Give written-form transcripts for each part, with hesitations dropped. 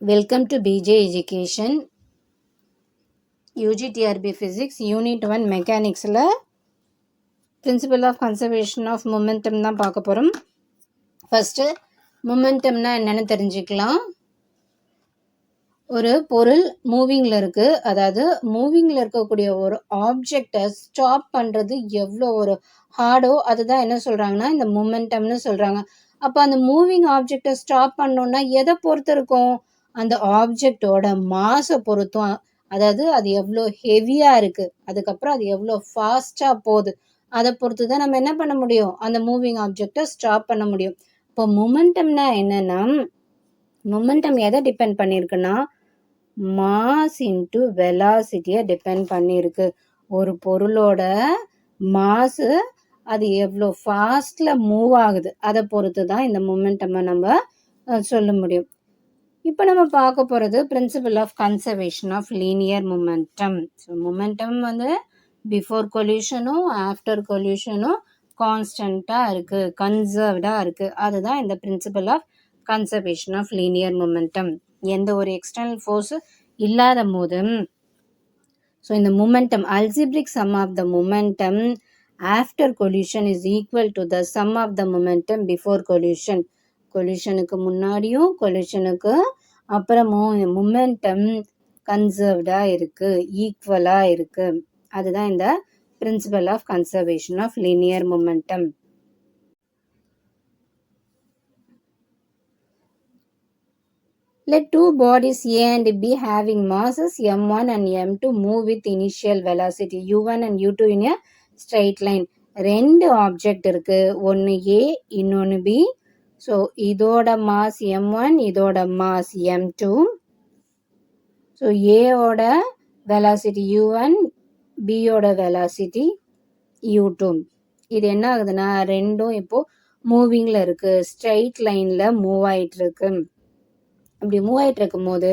Welcome to BJ Education UGTRB Physics Unit 1 Mechanicsல Principle of Conservation of Momentum தான் பார்க்க போகிறோம். First மொமெண்டம்னா என்னென்னு தெரிஞ்சுக்கலாம். ஒரு பொருள் மூவிங்கில் இருக்குது, அதாவது மூவிங்கில் இருக்கக்கூடிய ஒரு ஆப்ஜெக்டை ஸ்டாப் பண்ணுறது எவ்வளோ ஒரு ஹார்டோ அதுதான் என்ன சொல்கிறாங்கன்னா இந்த மொமெண்டம்னு சொல்கிறாங்க. அப்போ அந்த மூவிங் ஆப்ஜெக்டை ஸ்டாப் பண்ணோன்னா எதை பொறுத்து இருக்கும்? அந்த ஆப்ஜெக்டோட மாஸை பொறுத்தும், அதாவது அது எவ்வளோ ஹெவியாக இருக்குது, அதுக்கப்புறம் அது எவ்வளோ ஃபாஸ்ட்டாக போகுது, அதை பொறுத்து தான் நம்ம என்ன பண்ண முடியும், அந்த மூவிங் ஆப்ஜெக்டை ஸ்டாப் பண்ண முடியும். இப்போ மொமெண்டம்னா என்னென்னா, மொமெண்டம் எதை டிபெண்ட் பண்ணியிருக்குன்னா மாஸ் இன்ட்டு வெலாசிட்டியை டிபெண்ட் பண்ணியிருக்கு. ஒரு பொருளோட மாசு அது எவ்வளோ ஃபாஸ்டில் மூவ் ஆகுது அதை பொறுத்து தான் இந்த மொமெண்டமை நம்ம சொல்ல முடியும். இப்போ நம்ம பார்க்க போகிறது principle of conservation of linear momentum. So momentum வந்து பிஃபோர் கொல்யூஷனும் ஆஃப்டர் கொல்யூஷனும் கான்ஸ்டண்ட்டாக இருக்குது, கன்சர்வ்டாக இருக்குது. அதுதான் இந்த principle of conservation of linear momentum. எந்த ஒரு எக்ஸ்டர்னல் ஃபோர்ஸு இல்லாத போது ஸோ இந்த momentum algebraic sum of the momentum after collision is equal to the sum of the momentum before collision. கொல்யூஷனுக்கு முன்னாடியும் கொல்யூஷனுக்கு அப்புறமும் மொமெண்டம் கன்சர்வ்டாக இருக்குது, ஈக்குவலாக இருக்குது. அதுதான் இந்த principle of conservation of linear momentum. Let two bodies A and B having masses m1 and m2 move with initial velocity u1 and u2 in a straight line. ரெண்டு ஆப்ஜெக்ட் இருக்கு, ஒன்று A இன்னொன்று B. So இதோட mass m1, இதோட mass m2. So ஏவோட velocity u1, பியோட velocity u2. இது என்ன ஆகுதுன்னா ரெண்டும் இப்போ மூவிங்கில் இருக்கு, ஸ்ட்ரைட் லைனில் மூவ் ஆயிட்டு இருக்கு. அப்படி மூவ் ஆகிட்டு இருக்கும் போது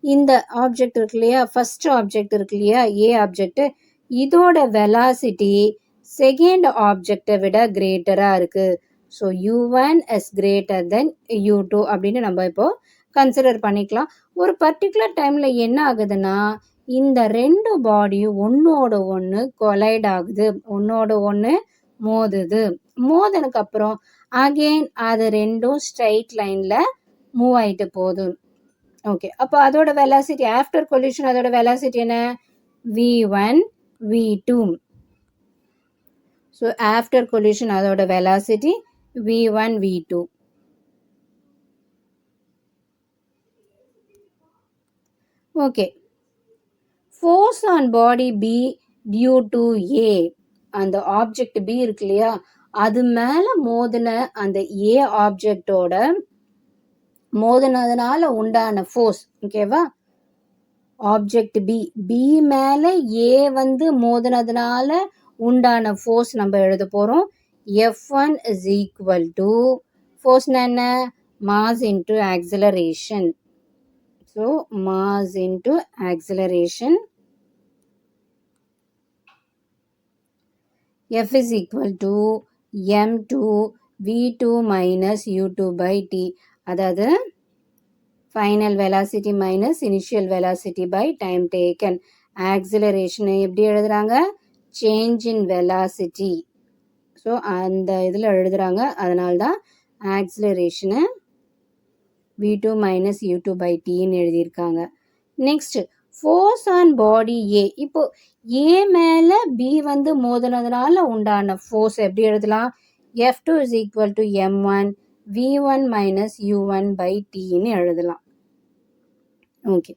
இந்த ஆப்ஜெக்ட் இருக்கு இல்லையா, ஃபர்ஸ்ட் ஆப்ஜெக்ட் இருக்கு இல்லையா ஏ ஆப்ஜெக்ட், இதோட வெலாசிட்டி செகண்ட் ஆப்ஜெக்டை விட கிரேட்டராக இருக்குது. So u1 is greater than u2 அப்படின்னு நம்ம இப்போ கன்சிடர் பண்ணிக்கலாம். ஒரு பர்டிகுலர் டைமில் என்ன ஆகுதுன்னா இந்த ரெண்டு பாடியும் ஒன்றோட ஒன்று கொலைட் ஆகுது, ஒன்றோட ஒன்று மோதுது. மோதனுக்கு அப்புறம் அகெயின் அது ரெண்டும் ஸ்ட்ரைட் லைனில் மூவ் ஆகிட்டு போகுது. ஓகே, அப்போ அதோட வெலாசிட்டி ஆஃப்டர் கொல்யூஷன் அதோட வெலாசிட்டி என்ன, v1 v2. So after collision அதோட velocity v1 v2. Okay, force on body B due to A, அந்த ஆப்ஜெக்ட் B இருக்கு இல்லையா அது மேலே மோதின அந்த A ஆப்ஜெக்டோட மோதினதுனால உண்டான ஃபோர்ஸ், ஓகேவா, ஆப்ஜெக்ட் பி மேலே ஏ வந்து மோதினதுனால உண்டான ஃபோர்ஸ் நம்ம எழுத போகிறோம். F1 இஸ் ஈக்குவல் டு ஃபோர்ஸ்னா என்ன, mass into acceleration. So mass into acceleration. F is equal to m2 v2 minus u2 by t. அதாவது final velocity minus initial velocity by time taken. ஆக்சிலரேஷனை எப்படி எழுதுறாங்க, சேஞ்ச் இன் வெலாசிட்டி. ஸோ அந்த இதில் எழுதுறாங்க, அதனால தான் ஆக்சிலரேஷனை v2 மைனஸ் u2 பை டின்னு எழுதியிருக்காங்க. நெக்ஸ்ட் ஃபோர்ஸ் ஆன் பாடி ஏ. இப்போ ஏ மேலே பி வந்து மோதினதுனால உண்டான ஃபோர்ஸ் எப்படி எழுதலாம், F2 is equal to m1 v1 minus u1 by tன்னு எழுதலாம். Okay,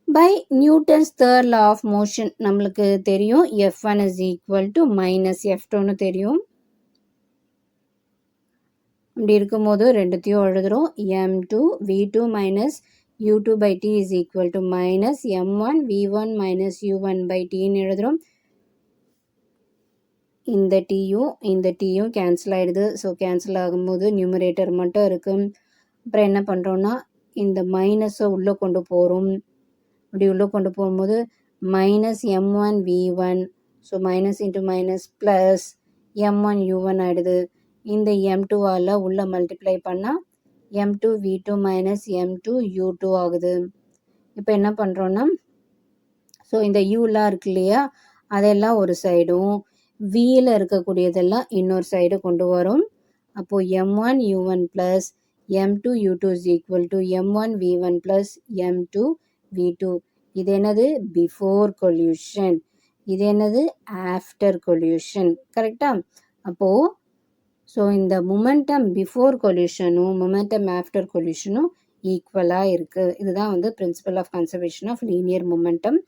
by Newton's third law of motion நம்மளுக்கு தெரியும் F1 is equal to minus F2ன்னு தெரியும். அப்படி இருக்கும்போது ரெண்டுத்தையும் எழுதுகிறோம், m2 v2 minus u2 by t is equal to minus m1 v1 minus u1 by tன்னு எழுதுகிறோம். இந்த டீயும் கேன்சல் ஆகிடுது. ஸோ கேன்சல் ஆகும்போது நியூமரேட்டர் மட்டும் இருக்குது. அப்புறம் என்ன பண்ணுறோன்னா இந்த மைனஸை உள்ளே கொண்டு போகிறோம். அப்படி உள்ளே கொண்டு போகும்போது minus m1 v1, so minus into minus plus m1 u1 ஆகிடுது. இந்த m2ஆல் உள்ளே மல்டிப்ளை பண்ணால் m2 v2 minus m2 u2 ஆகுது. இப்போ என்ன பண்ணுறோன்னா, ஸோ இந்த யூலாம் இருக்கு இல்லையா, அதெல்லாம் ஒரு சைடும் வியில் இருக்கக்கூடியதெல்லாம் இன்னொரு சைடு கொண்டு வரும். அப்போது m1 u1 plus m2 u2 is equal to m1 v1 plus m2 v2. இது என்னது? Before collision. இது என்னது? After collision. கரெக்டாக? அப்போது ஸோ இந்த மொமெண்டம் பிஃபோர் கொல்யூஷனும் மொமெண்டம் ஆஃப்டர் கொல்யூஷனும் ஈக்குவலாக இருக்குது. இதுதான் வந்து principle of conservation of linear momentum.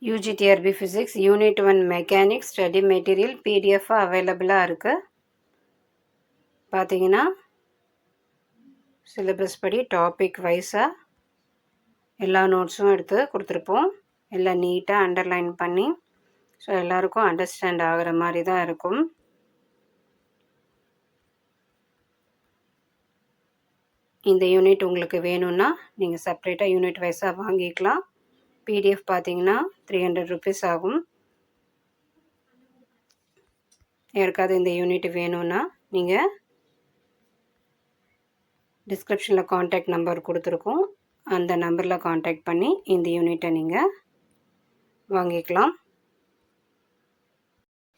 UGTRB physics unit 1 mechanics study material பிடிஎஃபாக அவைலபிளாக இருக்குது. பார்த்தீங்கன்னா சிலபஸ் படி டாபிக் வைஸாக எல்லா நோட்ஸும் எடுத்து கொடுத்துருப்போம். எல்லாம் நீட்டாக அண்டர்லைன் பண்ணி ஸோ எல்லாருக்கும் அண்டர்ஸ்டாண்ட் ஆகிற மாதிரி தான் இருக்கும். இந்த யூனிட் உங்களுக்கு வேணும்னா நீங்கள் செப்ரேட்டாக யூனிட் வைஸாக வாங்கிக்கலாம். பிடிஎஃப் பார்த்தீங்கன்னா 300 ருபீஸ் ஆகும். யாருக்காவது இந்த யூனிட் வேணும்னா நீங்கள் டிஸ்கிரிப்ஷனில் காண்டாக்ட் நம்பர் கொடுத்துருக்கோம். அந்த நம்பரில் காண்டாக்ட் பண்ணி இந்த யூனிட்டை நீங்கள் வாங்கிக்கலாம்.